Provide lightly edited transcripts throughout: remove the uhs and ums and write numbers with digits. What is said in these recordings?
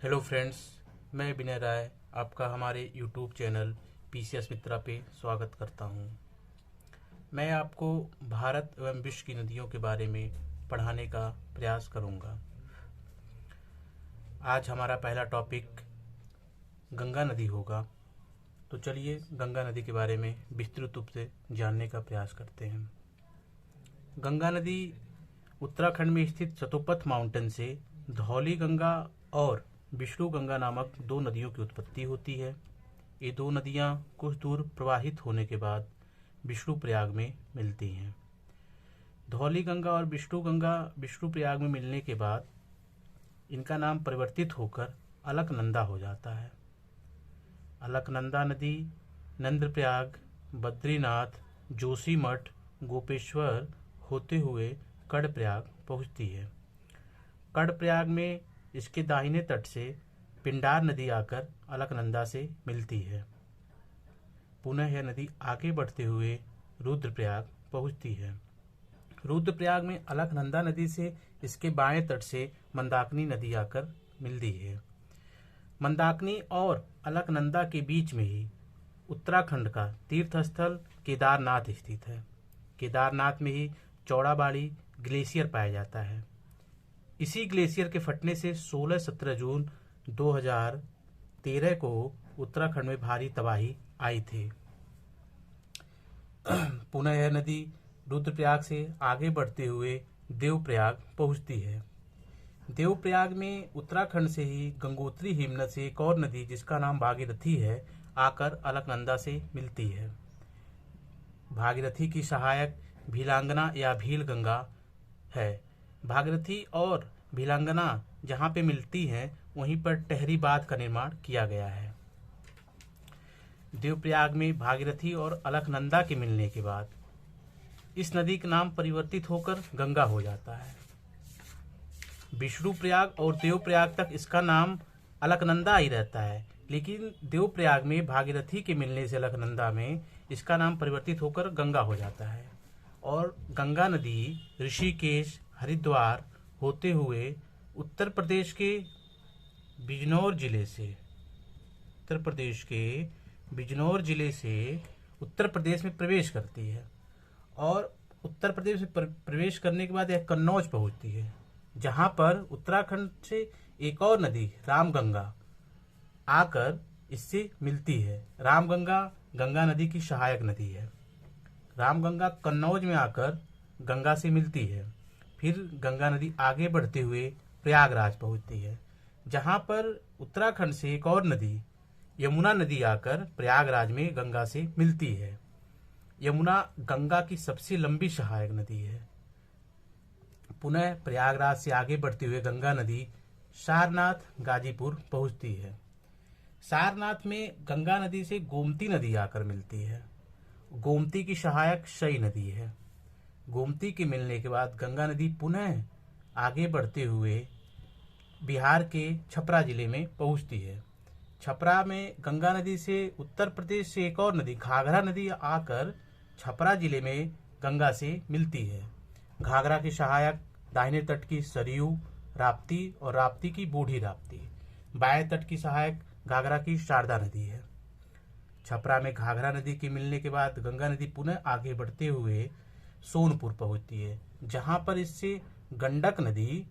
Hello friends, मैं विनय राय आपका हमारे यूट्यूब चैनल पीसीएस मित्रा पे स्वागत करता हूं। मैं आपको भारत एवं विश्व की नदियों के बारे में पढ़ाने का प्रयास करूंगा। आज हमारा पहला टॉपिक गंगा नदी होगा। तो चलिए गंगा नदी के बारे में विस्तृत रूप से जानने का प्रयास करते हैं। गंगा नदी उत्तराखंड में स्थित सतोपथ माउंटेन से धौली गंगा और विष्णु गंगा नामक दो नदियों की उत्पत्ति होती है। ये दो नदियां कुछ दूर प्रवाहित होने के बाद विष्णु प्रयाग में मिलती हैं। धौली गंगा और विष्णु गंगा विष्णु प्रयाग में मिलने के बाद इनका नाम परिवर्तित होकर अलकनंदा हो जाता है। अलकनंदा नदी नंदप्रयाग, बद्रीनाथ, जोशीमठ, गोपेश्वर होते हुए कर्णप्रयाग पहुंचती है। कर्णप्रयाग में इसके दाहिने तट से पिंडार नदी आकर अलकनंदा से मिलती है। पुनः यह नदी आगे बढ़ते हुए रुद्रप्रयाग पहुंचती है। रुद्रप्रयाग में अलकनंदा नदी से इसके बाएं तट से मंदाकिनी नदी आकर मिलती है। मंदाकिनी और अलकनंदा के बीच में ही उत्तराखंड का तीर्थस्थल केदारनाथ स्थित है। केदारनाथ में ही चौड़ाबाड़ी ग्लेशियर पाया जाता है। इसी ग्लेशियर के फटने से 16-17 जून 2013 को उत्तराखंड में भारी तबाही आई थी। पुनः यह नदी रुद्रप्रयाग से आगे बढ़ते हुए देवप्रयाग पहुंचती है। देवप्रयाग में उत्तराखंड से ही गंगोत्री हिमनद से एक और नदी जिसका नाम भागीरथी है आकर अलकनंदा से मिलती है। भागीरथी की सहायक भीलांगना या भील गंगा है। भागीरथी और भीलांगना जहाँ पे मिलती हैं वहीं पर टहरी बांध का निर्माण किया गया है। देवप्रयाग में भागीरथी और अलकनंदा के मिलने के बाद इस नदी का नाम परिवर्तित होकर गंगा हो जाता है। विष्णु प्रयाग और देवप्रयाग तक इसका नाम अलकनंदा ही रहता है, लेकिन देवप्रयाग में भागीरथी के मिलने से अलकनंदा में इसका नाम परिवर्तित होकर गंगा हो जाता है। और गंगा नदी ऋषिकेश, हरिद्वार होते हुए उत्तर प्रदेश के बिजनौर जिले से उत्तर प्रदेश में प्रवेश करती है। और उत्तर प्रदेश में प्रवेश करने के बाद यह कन्नौज पहुंचती है, जहां पर उत्तराखंड से एक और नदी रामगंगा आकर इससे मिलती है। रामगंगा गंगा नदी की सहायक नदी है। रामगंगा कन्नौज में आकर गंगा से मिलती है। फिर गंगा नदी आगे बढ़ते हुए प्रयागराज पहुंचती है, जहां पर उत्तराखंड से एक और नदी यमुना नदी आकर प्रयागराज में गंगा से मिलती है। यमुना गंगा की सबसे लंबी सहायक नदी है। पुनः प्रयागराज से आगे बढ़ते हुए गंगा नदी सारनाथ, गाजीपुर पहुंचती है। सारनाथ में गंगा नदी से गोमती नदी आकर मिलती है। गोमती की सहायक शई नदी है। गोमती के मिलने के बाद गंगा नदी पुनः आगे बढ़ते हुए बिहार के छपरा जिले में पहुंचती है। छपरा में गंगा नदी से उत्तर प्रदेश से एक और नदी घाघरा नदी आकर छपरा जिले में गंगा से मिलती है। घाघरा की सहायक दाहिने तट की सरयू, राप्ती और राप्ती की बूढ़ी राप्ती। बाएं तट की सहायक घाघरा की शारदा नदी है। छपरा में घाघरा नदी के मिलने के बाद गंगा नदी पुनः आगे बढ़ते हुए सोनपुर पहुंचती है, जहां पर इससे गंडक नदी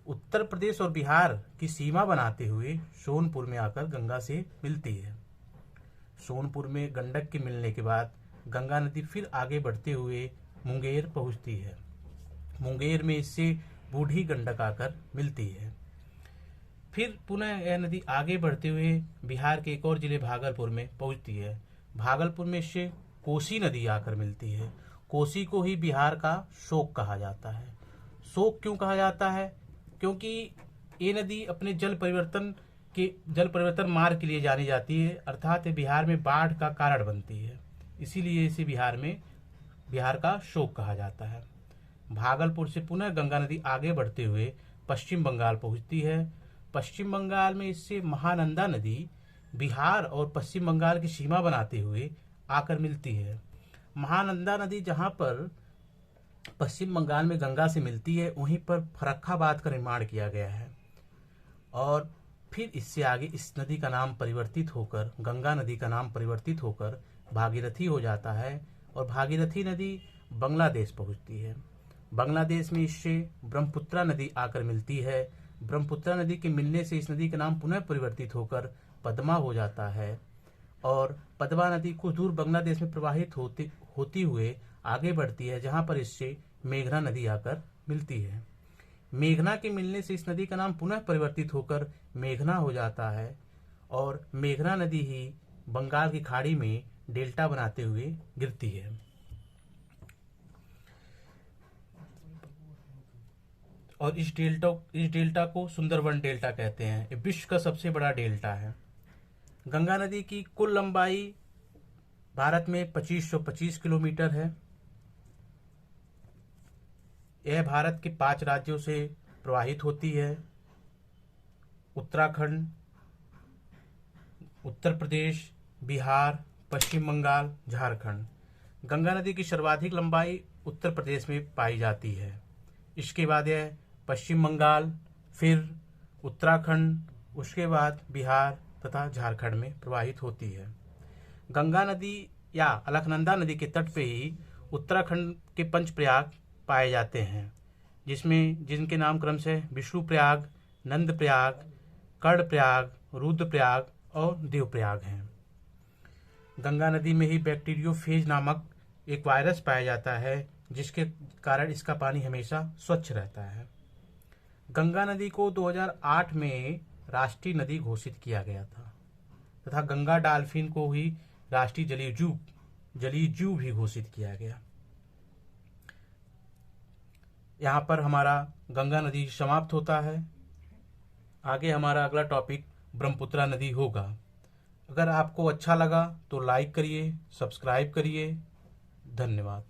उत्तर प्रदेश और बिहार की सीमा बनाते हुए सोनपुर में आकर गंगा से मिलती है। सोनपुर में गंडक के मिलने के बाद गंगा नदी फिर आगे बढ़ते हुए मुंगेर पहुंचती है। मुंगेर में इससे बूढ़ी गंडक आकर मिलती है। फिर पुनः यह नदी आगे बढ़ते हुए बिहार के एक और जिले भागलपुर में पहुंचती है। भागलपुर में इससे कोसी नदी आकर मिलती है। कोसी को ही बिहार का शोक कहा जाता है। शोक क्यों कहा जाता है? क्योंकि ये नदी अपने जल परिवर्तन मार्ग के लिए जानी जाती है, अर्थात बिहार में बाढ़ का कारण बनती है। इसीलिए इसे बिहार का शोक कहा जाता है। भागलपुर से पुनः गंगा नदी आगे बढ़ते हुए पश्चिम बंगाल पहुंचती है। पश्चिम बंगाल में इससे महानंदा नदी बिहार और पश्चिम बंगाल की सीमा बनाते हुए आकर मिलती है। महानंदा नदी जहां पर पश्चिम बंगाल में गंगा से मिलती है, वहीं पर फरक्खाबाद का निर्माण किया गया है। और फिर इससे आगे इस नदी का नाम परिवर्तित होकर, गंगा नदी का नाम परिवर्तित होकर भागीरथी हो जाता है और भागीरथी नदी बांग्लादेश पहुंचती है। बांग्लादेश में इससे ब्रह्मपुत्रा नदी आकर मिलती है। ब्रह्मपुत्रा नदी के मिलने से इस नदी का नाम पुनः परिवर्तित होकर पद्मा हो जाता है और पद्मा नदी कुछ दूर बांग्लादेश में प्रवाहित होती हुए आगे बढ़ती है, जहां पर इससे मेघना नदी आकर मिलती है। मेघना के मिलने से इस नदी का नाम पुनः परिवर्तित होकर मेघना हो जाता है और मेघना नदी ही बंगाल की खाड़ी में डेल्टा बनाते हुए गिरती है। और इस डेल्टा को सुंदरवन डेल्टा कहते हैं। ये विश्व का सबसे बड़ा डेल्टा है। गंगा नदी की कुल लंबाई भारत में 2525 किलोमीटर है। यह भारत के 5 राज्यों से प्रवाहित होती है: उत्तराखंड, उत्तर प्रदेश, बिहार, पश्चिम बंगाल, झारखंड। गंगा नदी की सर्वाधिक लंबाई उत्तर प्रदेश में पाई जाती है। इसके बाद यह पश्चिम बंगाल, फिर उत्तराखंड, उसके बाद बिहार तथा झारखंड में प्रवाहित होती है। गंगा नदी या अलकनंदा नदी के तट पे ही उत्तराखंड के पंचप्रयाग पाए जाते हैं, जिनके नाम क्रम से विष्णुप्रयाग, नंदप्रयाग, कर्णप्रयाग, रुद्रप्रयाग और देवप्रयाग हैं। गंगा नदी में ही बैक्टीरियोफेज नामक एक वायरस पाया जाता है, जिसके कारण इसका पानी हमेशा स्वच्छ रहता है। गंगा नदी को 2008 में राष्ट्रीय नदी घोषित किया गया था तथा गंगा डॉल्फिन को ही राष्ट्रीय जलीय जीव भी घोषित किया गया। यहाँ पर हमारा गंगा नदी समाप्त होता है। आगे हमारा अगला टॉपिक ब्रह्मपुत्रा नदी होगा। अगर आपको अच्छा लगा तो लाइक करिए, सब्सक्राइब करिए। धन्यवाद।